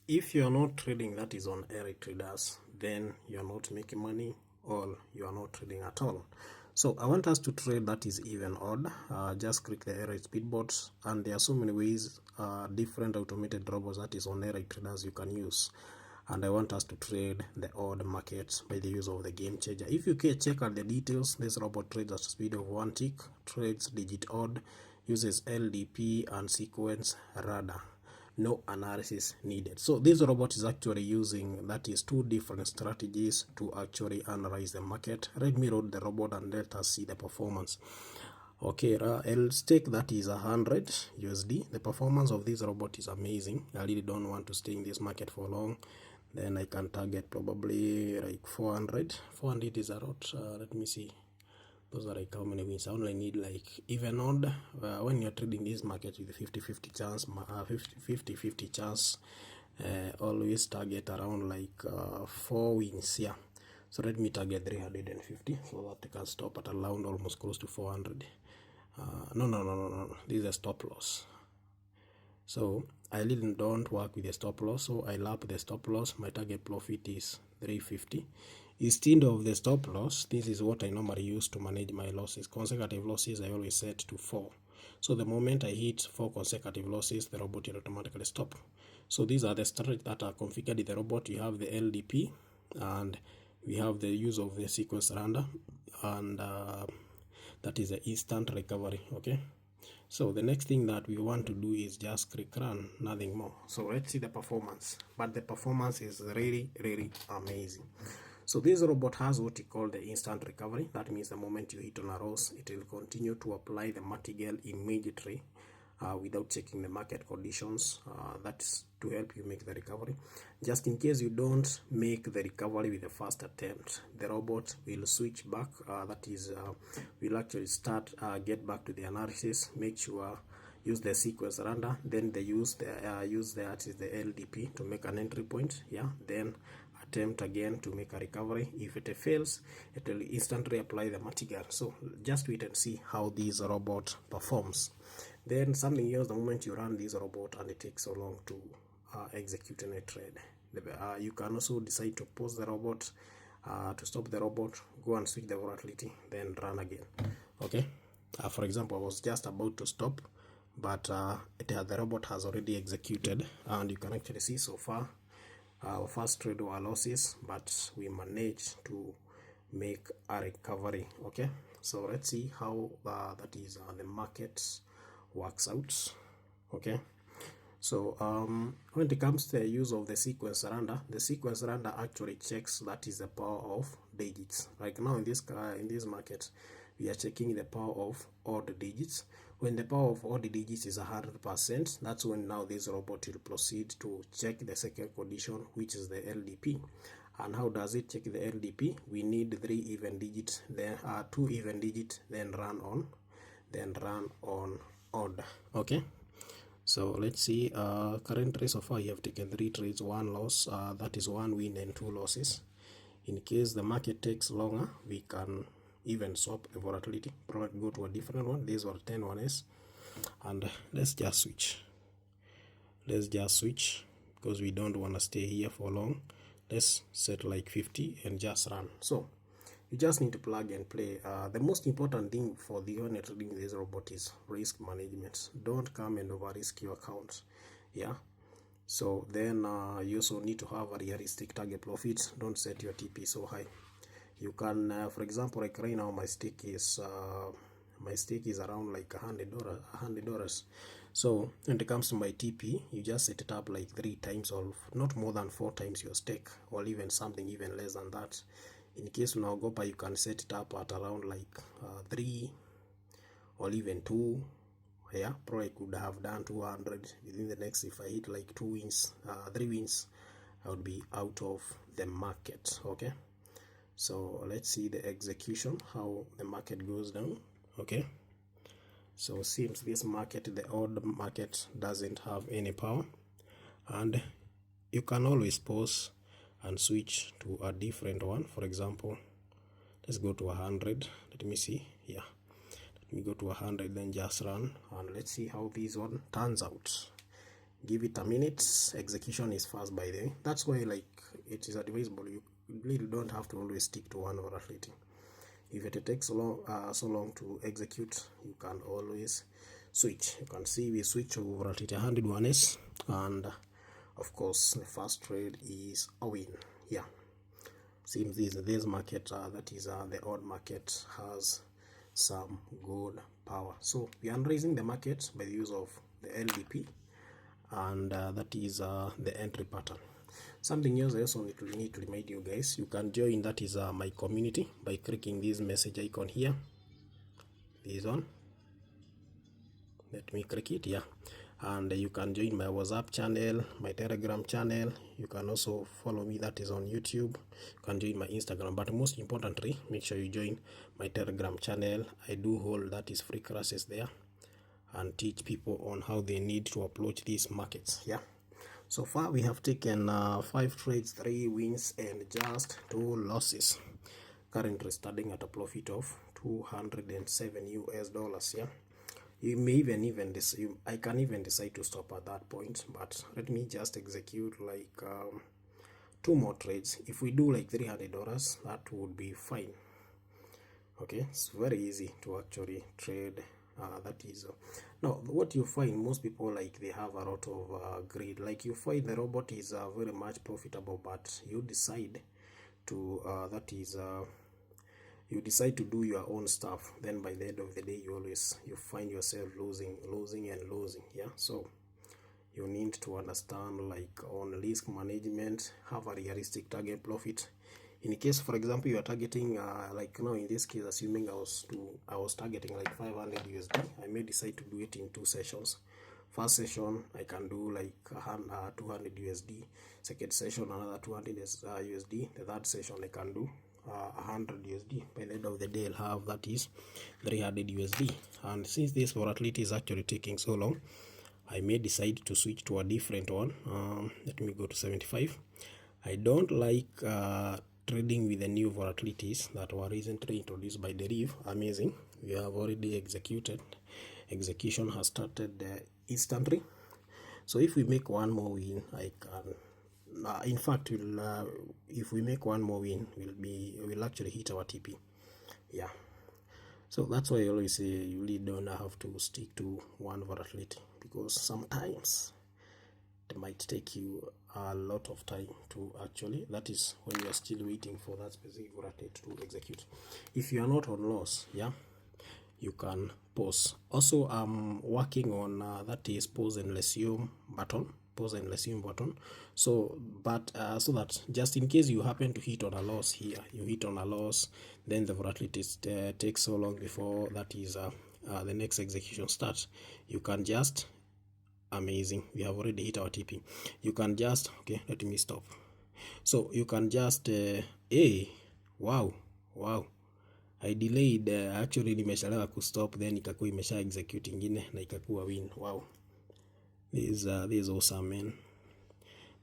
if you're not trading that is on area traders, then you're not making money or you are not trading at all. So I want us to trade that is even odd. Just click the area speedbots, and there are so many ways, different automated robots that is on area traders you can use. And I want us to trade the odd markets by the use of the game changer. If you can check out the details, this robot trades at a speed of 1 tick, trades digit odd, uses LDP and sequence radar. No analysis needed. So this robot is actually using, that is, two different strategies to actually analyze the market. Let me load the robot and let us see the performance. Okay, I'll stake that is 100 USD. The performance of this robot is amazing. I really don't want to stay in this market for long. Then I can target probably like 400. 400 is a lot. Let me see. Those are like how many wins. I only need like even odd. When you're trading this market with 50-50 chance, 50-50 chance, always target around like 4 wins. Yeah. So let me target 350 so that I can stop at around almost close to 400. No. This is a stop loss. So I really don't work with the stop loss, so I lap the stop loss. My target profit is 350. Instead of the stop loss, this is what I normally use to manage my losses. Consecutive losses I always set to 4. So the moment I hit 4 consecutive losses, the robot will automatically stop. So these are the strategies that are configured in the robot. You have the LDP, and we have the use of the sequence random, and that is the instant recovery. Okay. So the next thing that we want to do is just click run, nothing more. So let's see the performance. But the performance is really amazing. So this robot has what you call the instant recovery. That means the moment you hit on a loss, it will continue to apply the material immediately without checking the market conditions. That's to help you make the recovery. Just in case you don't make the recovery with the first attempt, the robot will switch back. That is, will actually start get back to the analysis. Make sure use the sequence random, then they use the LDP to make an entry point. Yeah, then attempt again to make a recovery. If it fails, it will instantly apply the material. So just wait and see how this robot performs. Then something else, the moment you run this robot and it takes so long to execute a trade, you can also decide to pause the robot, to stop the robot, go and switch the volatility, then run again. Okay. For example, I was just about to stop, but the robot has already executed, and you can actually see so far our first trade were losses, but we managed to make a recovery. Okay, so let's see how that is the market works out. Okay, so when it comes to the use of the sequence random, the sequence random actually checks that is the power of digits. Like now in this market, we are checking the power of odd digits. When the power of odd digits is 100%, that's when now this robot will proceed to check the second condition, which is the LDP. And how does it check the LDP? We need 3 even digits, then 2 even digits, then run on odd. Okay. So let's see, current trade so far you have taken 3 trades, 1 loss, that is 1 win and 2 losses. In case the market takes longer, we can even swap the volatility, probably go to a different one. These were 10 ones, and let's just switch because we don't want to stay here for long. Let's set like 50 and just run. So you just need to plug and play. The most important thing for the owner trading this robot is risk management. Don't come and over risk your account. Yeah. So then you also need to have a realistic target profit. Don't set your TP so high. You can, for example, like right now my stake is around like $100. So when it comes to my TP, you just set it up like 3 times or not more than 4 times your stake, or even something even less than that. In case now go by, you can set it up at around like 3 or even 2. Yeah, probably could have done 200 within the next. If I hit like 2 wins, 3 wins, I would be out of the market. Okay. So let's see the execution, how the market goes down. Okay, so seems this market, the odd market, doesn't have any power, and you can always pause and switch to a different one. For example, let's go to 100. Let me see. Yeah, let me go to 100, then just run, and let's see how this one turns out. give it a minute. Execution is fast, by the way. That's why like it is advisable you really don't have to always stick to one volatility. If it takes so long to execute, you can always switch. You can see we switch to volatility 101s, and of course the first trade is a win. Yeah, seems this market that is the odd market has some good power. So we are raising the market by the use of the LDP, and that is the entry pattern. Something else I also need to remind you guys, you can join, that is my community, by clicking this message icon here, this one. Let me click it. Yeah, and you can join my WhatsApp channel, my Telegram channel. You can also follow me, that is on YouTube. You can join my Instagram, but most importantly, make sure you join my Telegram channel. I do hold, that is, free classes there, and teach people on how they need to approach these markets. Yeah, so far we have taken 5 trades, 3 wins and just 2 losses. Currently starting at a profit of $207 US. Yeah, you may even decide, I can even decide to stop at that point, but let me just execute like 2 more trades. If we do like $300, that would be fine. Okay, it's very easy to actually trade. That is now what you find, most people, like, they have a lot of greed. Like, you find the robot is very much profitable, but you decide to you decide to do your own stuff. Then by the end of the day, you find yourself losing. Yeah, so you need to understand, like, on risk management, have a realistic target profit. In case, for example, you are targeting like now in this case, assuming I was targeting like 500 USD, I may decide to do it in 2 sessions. First session I can do like 200 USD, second session another 200 USD, the third session I can do 100 USD. By the end of the day, I'll have, that is, 300 USD. And since this volatility is actually taking so long, I may decide to switch to a different one. Let me go to 75. I don't like trading with the new volatilities that were recently introduced by Deriv. Amazing. We have already executed. Execution has started instantly. So if we make one more win, I can. In fact, if we make one more win, we'll actually hit our TP. Yeah. So that's why I always say you really don't have to stick to one volatility, because sometimes it might take you a lot of time to actually, that is when you are still waiting for that specific volatility to execute. If you are not on loss, yeah, you can pause. Also, I'm working on that is pause and resume button. So so that just in case you happen to hit on a loss here, then the volatility takes so long before that is the next execution starts, you can just, amazing, we have already hit our TP. You can just, okay, let me stop. So you can just wow, I delayed, actually nimeshalewa kustop, then ikakuwa imesha execute ingine na ikakuwa win. Wow, this is awesome, man.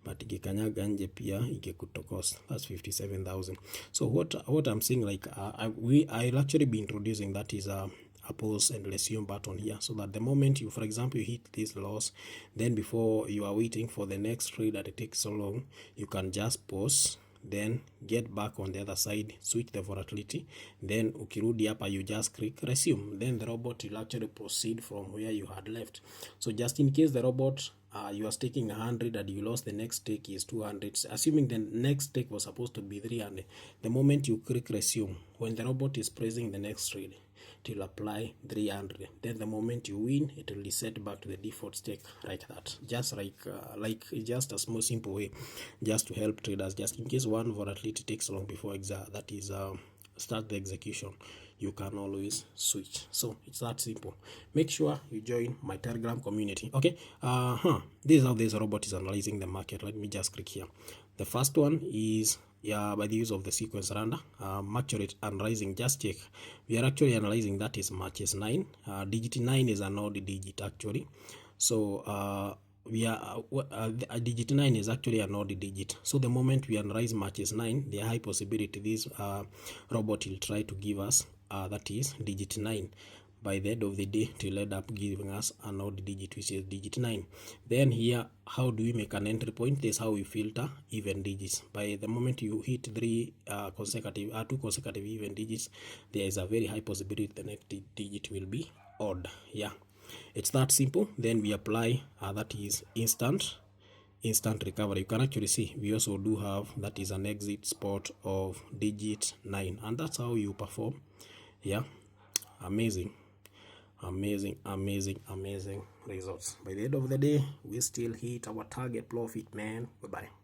But ikikanyaga nje pia ikikutokost, that's 57,000. So what I'm saying, like, I'll actually be introducing, that is a pause and resume button here, so that the moment you, for example, you hit this loss, then before you are waiting for the next trade that it takes so long, you can just pause, then get back on the other side, switch the volatility, then ukirudi hapa you just click resume, then the robot will actually proceed from where you had left. So just in case the robot you are staking 100 and you lost, the next stake is 200, assuming the next stake was supposed to be 300, the moment you click resume, when the robot is pressing the next trade, it will apply 300. Then the moment you win, it will reset back to the default stake, like that. Just like just a small simple way, just to help traders, just in case one volatility takes long before start the execution, you can always switch. So it's that simple. Make sure you join my Telegram community. Okay. This is how this robot is analyzing the market. Let me just click here. The first one is, yeah, by the use of the sequence render, actually analyzing, just check, we are actually analyzing, that is matches 9. Digit 9 is an odd digit actually. So we are digit 9 is actually an odd digit. So the moment we analyze matches 9, the high possibility this robot will try to give us that is digit 9. by the end of the day to end up giving us an odd digit, which is digit 9. Then here, how do we make an entry point? This is how we filter even digits. By the moment you hit two consecutive even digits, there is a very high possibility the next digit will be odd. Yeah, it's that simple. Then we apply that is instant recovery. You can actually see we also do have that is an exit spot of digit 9, and that's how you perform. Yeah, amazing results. By the end of the day, we still hit our target profit, man. Bye bye.